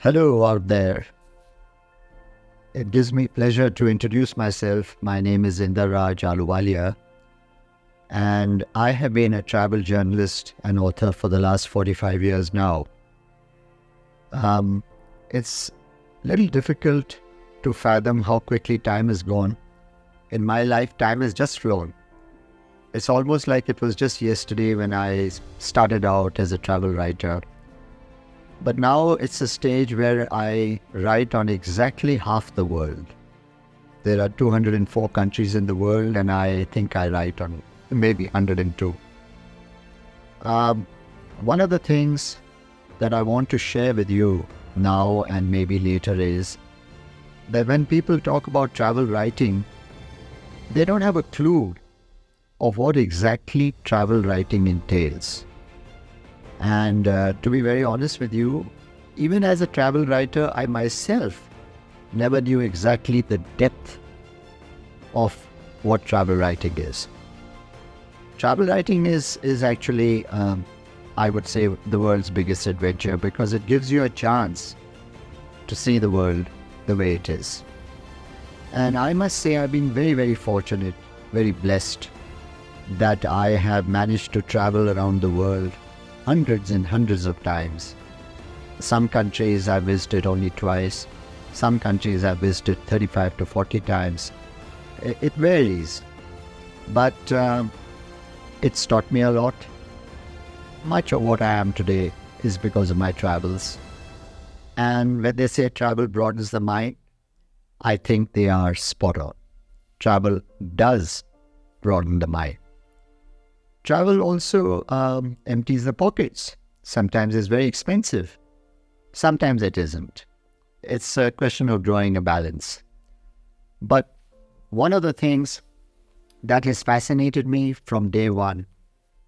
Hello out there. It gives me pleasure to introduce myself. My name is INDER Raj Ahluwalia, and I have been a travel journalist and author for the last 45 years now. It's a little difficult to fathom how quickly time has gone. In my life, time has just flown. It's almost like it was just yesterday when I started out as a travel writer. But now it's a stage where I write on exactly half the world. There are 204 countries in the world, and I think I write on maybe 102. One of the things that I want to share with you now and maybe later is that when people talk about travel writing, they don't have a clue of what exactly travel writing entails. And to be very honest with you, even as a travel writer, I myself never knew exactly the depth of what travel writing is. Travel writing is actually, I would say, the world's biggest adventure because it gives you a chance to see the world the way it is. And I must say I've been very, very fortunate, very blessed that I have managed to travel around the world hundreds and hundreds of times. Some countries I've visited only twice. Some countries I've visited 35 to 40 times. It varies. But it's taught me a lot. Much of what I am today is because of my travels. And when they say travel broadens the mind, I think they are spot on. Travel does broaden the mind. Travel also empties the pockets. Sometimes it's very expensive. Sometimes it isn't. It's a question of drawing a balance. But one of the things that has fascinated me from day one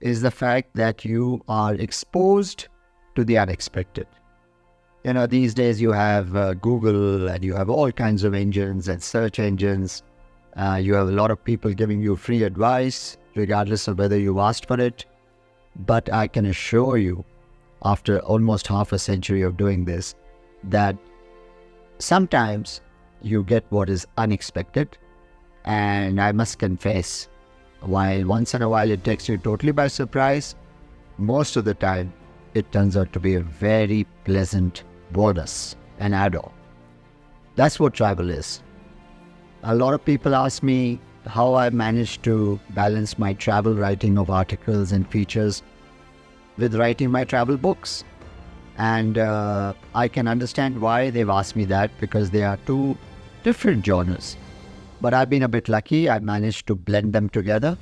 is the fact that you are exposed to the unexpected. You know, these days you have Google and you have all kinds of engines and search engines. You have a lot of people giving you free advice, regardless of whether you asked for it. But I can assure you, after almost half a century of doing this, that sometimes you get what is unexpected. And I must confess, while once in a while it takes you totally by surprise, most of the time it turns out to be a very pleasant bonus, an add-on. That's what travel is. A lot of people ask me how I managed to balance my travel writing of articles and features with writing my travel books. And I can understand why they've asked me that, because they are two different genres. But I've been a bit lucky. I managed to blend them together.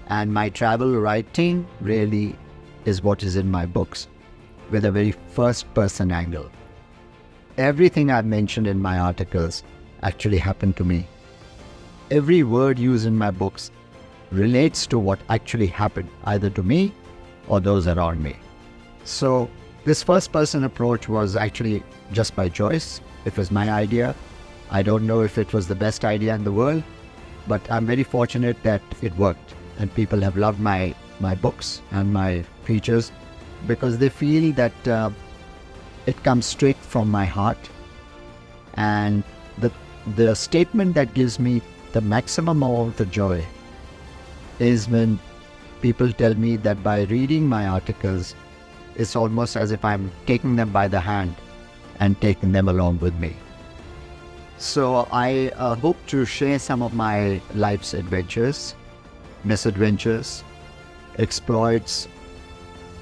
And my travel writing really is what is in my books, with a very first-person angle. Everything I've mentioned in my articles actually happened to me. Every word used in my books relates to what actually happened, either to me or those around me. So this first-person approach was actually just by choice. It was my idea. I don't know if it was the best idea in the world, but I'm very fortunate that it worked. And people have loved my books and my features because they feel that it comes straight from my heart. And the statement that gives me the maximum amount of joy is when people tell me that by reading my articles, it's almost as if I'm taking them by the hand and taking them along with me. So I hope to share some of my life's adventures, misadventures, exploits,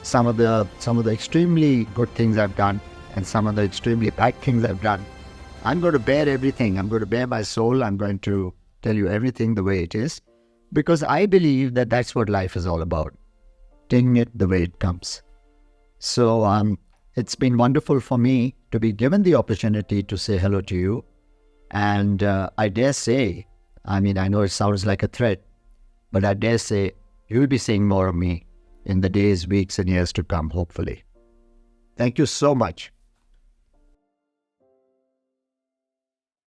some of the extremely good things I've done and some of the extremely bad things I've done. I'm going to bear everything. I'm going to bear my soul. I'm going to tell you everything the way it is, because I believe that that's what life is all about, taking it the way it comes. So it's been wonderful for me to be given the opportunity to say hello to you. And I dare say, I mean, I know it sounds like a threat, but I dare say you'll be seeing more of me in the days, weeks, and years to come, hopefully. Thank you so much.